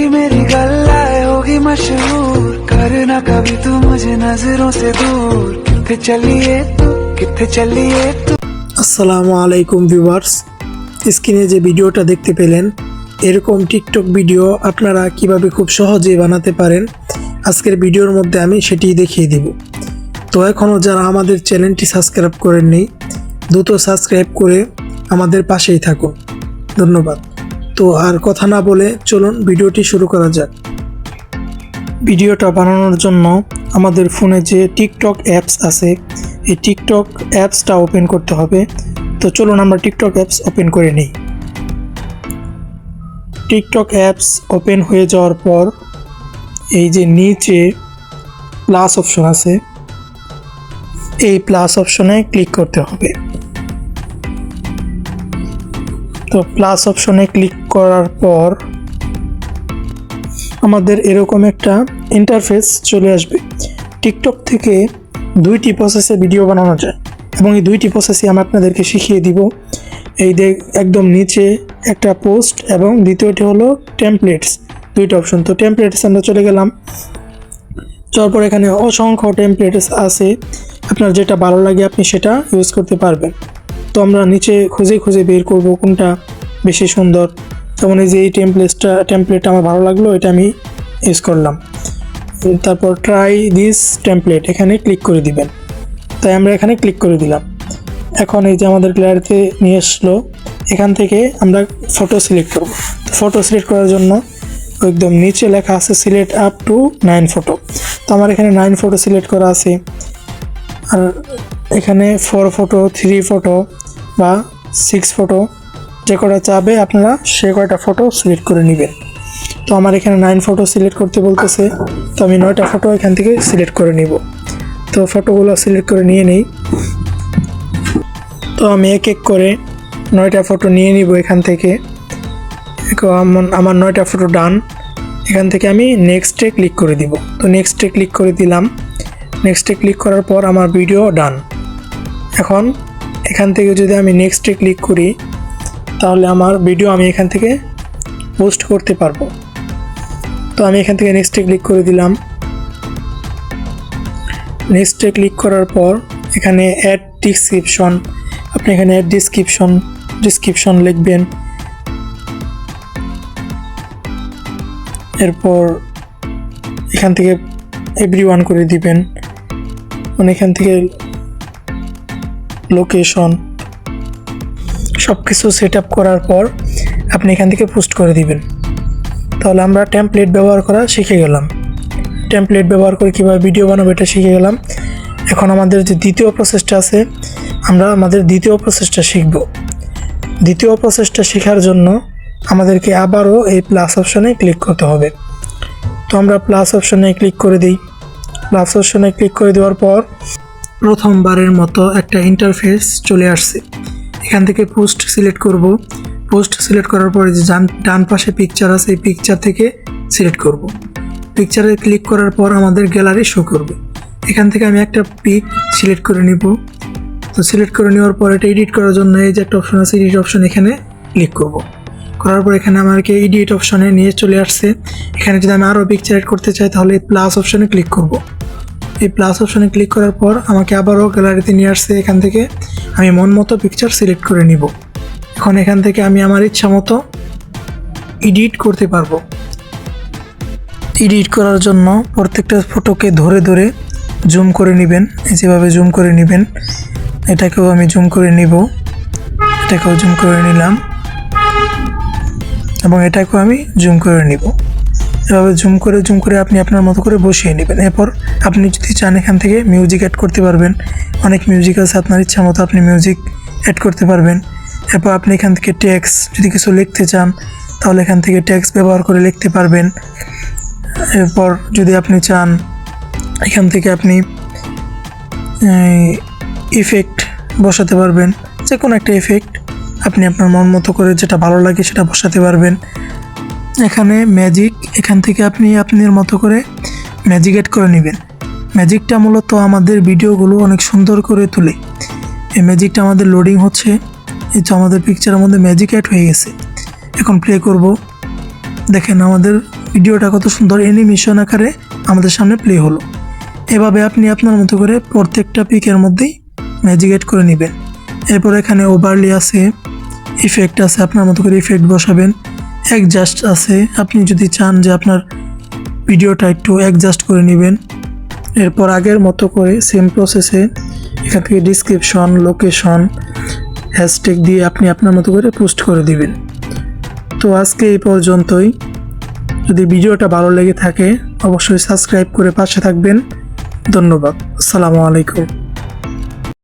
होगी मेरी गल्लाए होगी मशहूर, करना कभी तू मुझे नजरों से दूर, किथे चलिए तू, किथे चलिए तू। আসসালামু আলাইকুম ভিউয়ার্স, স্ক্রিনে যে ভিডিওটা দেখতে পেলেন এরকম টিকটক ভিডিও আপনারা কিভাবে খুব সহজে বানাতে পারেন আজকের ভিডিওর মধ্যে আমি সেটি দেখিয়ে দেব। তো এখনও যারা আমাদের চ্যানেলটি সাবস্ক্রাইব করেননি দ্রুত সাবস্ক্রাইব করে আমাদের পাশেই থাকুন, ধন্যবাদ। তো আর কথা না বলে চলুন ভিডিওটি শুরু করা যাক। ভিডিওটা বানানোর জন্য আমাদের ফোনে যে টিকটক অ্যাপস আছে এই টিকটক অ্যাপসটা ওপেন করতে হবে। তো চলুন আমরা টিকটক অ্যাপস ওপেন করে নিই। টিকটক অ্যাপস ওপেন হয়ে যাওয়ার পর এই যে নিচে প্লাস অপশন আছে এই প্লাস অপশনে ক্লিক করতে হবে। তো প্লাস অপশনে ক্লিক করার পর আমাদের এরকম একটা ইন্টারফেস চলে আসবে। টিকটক থেকে দুইটি প্রসেসে ভিডিও বানানো যায় এবং এই দুইটি প্রসেসই আমি আপনাদেরকে শিখিয়ে দিব। এই একদম নিচে একটা পোস্ট এবং দ্বিতীয়টি হলো টেমপ্লেটস, দুইটা অপশন। তো টেমপ্লেটস আমরা চলে গেলাম, যাওয়ার পর এখানে অসংখ্য টেমপ্লেটস আছে, আপনার যেটা ভালো লাগে আপনি সেটা ইউজ করতে পারবেন। তো আমরা নিচে খুঁজে খুঁজে বের করব কোনটা বেশি সুন্দর। যেমন এই যে এই টেমপ্লেট আমার ভালো লাগলো, এটা আমি ইউজ করলাম। তারপর ট্রাই দিস টেমপ্লেট এখানে ক্লিক করে দিবেন। তাই আমরা এখানে ক্লিক করে দিলাম। এখন এই যে আমাদের গ্যালারিতে নিয়ে আসলো, এখান থেকে আমরা ফটো সিলেক্ট করব। তো ফটো সিলেক্ট করার জন্য একদম নিচে লেখা আছে সিলেক্ট আপ টু 9 ফটো। তো আমার এখানে 9 ফটো সিলেক্ট করা আছে, আর এখানে 4 ফটো, 3 ফটো বা 6 ফটো যে কটা চাবে আপনারা সে কয়টা ফটো সিলেক্ট করে নেবেন। তো আমার এখানে 9 ফটো সিলেক্ট করতে বলতেছে, তো আমি 9টা ফটো এখান থেকে সিলেক্ট করে নিব। তো ফটোগুলো সিলেক্ট করে নিয়ে নিই। তো আমি এক এক করে 9টা ফটো নিয়ে নিব এখান থেকে। আমার 9টা ফটো ডান। এখান থেকে আমি নেক্সটে ক্লিক করে দিব। তো নেক্সটে ক্লিক করে দিলাম। নেক্সটে ক্লিক করার পর আমার ভিডিও ডান। এখন এখান থেকে যদি আমি নেক্সটে ক্লিক করি তাহলে আমার ভিডিও আমি এখান থেকে পোস্ট করতে পারবো। তো আমি এখান থেকে নেক্সটে ক্লিক করে দিলাম। নেক্সটে ক্লিক করার পর এখানে অ্যাড ডিসক্রিপশন, আপনি এখানে অ্যাড ডিসক্রিপশন লিখবেন। এরপর এখান থেকে এভরিওয়ান করে দিবেন, মানে এখান থেকে লোকেশন সব কিছু সেট আপ করার পর আপনি এখান থেকে পোস্ট করে দিবেন। তাহলে আমরা টেমপ্লেট ব্যবহার করা শিখে গেলাম। টেমপ্লেট ব্যবহার করে কীভাবে ভিডিও বানাবো এটা শিখে গেলাম। এখন আমাদের যে দ্বিতীয় প্রসেসটা আছে আমরা আমাদের দ্বিতীয় প্রসেসটা শিখব। দ্বিতীয় প্রসেসটা শেখার জন্য আমাদেরকে আবারও এই প্লাস অপশনে ক্লিক করতে হবে। তো আমরা প্লাস অপশনে ক্লিক করে দিই। প্লাস অপশনে ক্লিক করে দেওয়ার পর প্রথমবারের মতো একটা ইন্টারফেস চলে আসছে। এখান থেকে পোস্ট সিলেক্ট করব। পোস্ট সিলেক্ট করার পরে যে ডান পাশে পিকচার আছে এই পিকচার থেকে সিলেক্ট করব। পিকচারে ক্লিক করার পর আমাদের গ্যালারি শো করবে। এখান থেকে আমি একটা পিক সিলেক্ট করে নিব। তো সিলেক্ট করে নেওয়ার পর এটা এডিট করার জন্য এই যে একটা অপশন আছে এডিট অপশন, এখানে ক্লিক করব। করার পর এখানে আমাকে এডিট অপশনে নিয়ে চলে আসছে। এখানে যদি আমি আরও পিকচার এড করতে চাই তাহলে প্লাস অপশনে ক্লিক করব। এই প্লাস অপশনে ক্লিক করার পর আমাকে আবারও গ্যালারিতে নিয়ে আসছে। এখান থেকে আমি মন মতো পিকচার সিলেক্ট করে নিব। এখন এখান থেকে আমি আমার ইচ্ছা মতো এডিট করতে পারবো। এডিট করার জন্য প্রত্যেকটা ফটোকে ধরে ধরে জুম করে নেবেন, যেভাবে জুম করে নেবেন। এটাকেও আমি জুম করে নিব, এটাকেও জুম করে নিলাম এবং এটাকেও আমি জুম করে নিব। এভাবে জুম করে আপনি আপনার মতো করে বসিয়ে নেবেন। এরপর আপনি যদি চান এখান থেকে মিউজিক অ্যাড করতে পারবেন। অনেক মিউজিক আছে, আপনার ইচ্ছা মতো আপনি মিউজিক অ্যাড করতে পারবেন। এরপর আপনি এখান থেকে টেক্সট যদি কিছু লিখতে চান তাহলে এখান থেকে টেক্সট ব্যবহার করে লিখতে পারবেন। এরপর যদি আপনি চান এখান থেকে আপনি ইফেক্ট বসাতে পারবেন, যে কোনো একটা ইফেক্ট আপনি আপনার মন মতো করে যেটা ভালো লাগে সেটা বসাতে পারবেন। এখানে ম্যাজিক, এখান থেকে আপনি আপনার মতো করে ম্যাজিক অ্যাড করে নেবেন। ম্যাজিকটা মূলত আমাদের ভিডিওগুলো অনেক সুন্দর করে তোলে। এই ম্যাজিকটা আমাদের লোডিং হচ্ছে, এই তো আমাদের পিকচারের মধ্যে ম্যাজিক অ্যাড হয়ে গেছে। এখন প্লে করব। দেখেন আমাদের ভিডিওটা কত সুন্দর অ্যানিমেশন আকারে আমাদের সামনে প্লে হলো। এভাবে আপনি আপনার মতো করে প্রত্যেকটা পিকের মধ্যেই ম্যাজিক এড করে নেবেন। এরপর এখানে ওভারলি আছে, ইফেক্ট আছে, আপনার মতো করে ইফেক্ট বসাবেন। অ্যাডজাস্ট আছে, আপনি যদি চান যে আপনার ভিডিওটা একটু অ্যাডজাস্ট করে নেবেন। এরপর আগের মতো করে সেম প্রসেসে এখান থেকে ডিসক্রিপশন, লোকেশন, হ্যাশট্যাগ দিয়ে আপনি আপনার মতো করে পোস্ট করে দিবেন। তো আজকে এই পর্যন্তই। যদি ভিডিওটা ভালো লেগে থাকে অবশ্যই সাবস্ক্রাইব করে পাশে থাকবেন। ধন্যবাদ। আসসালামু আলাইকুম।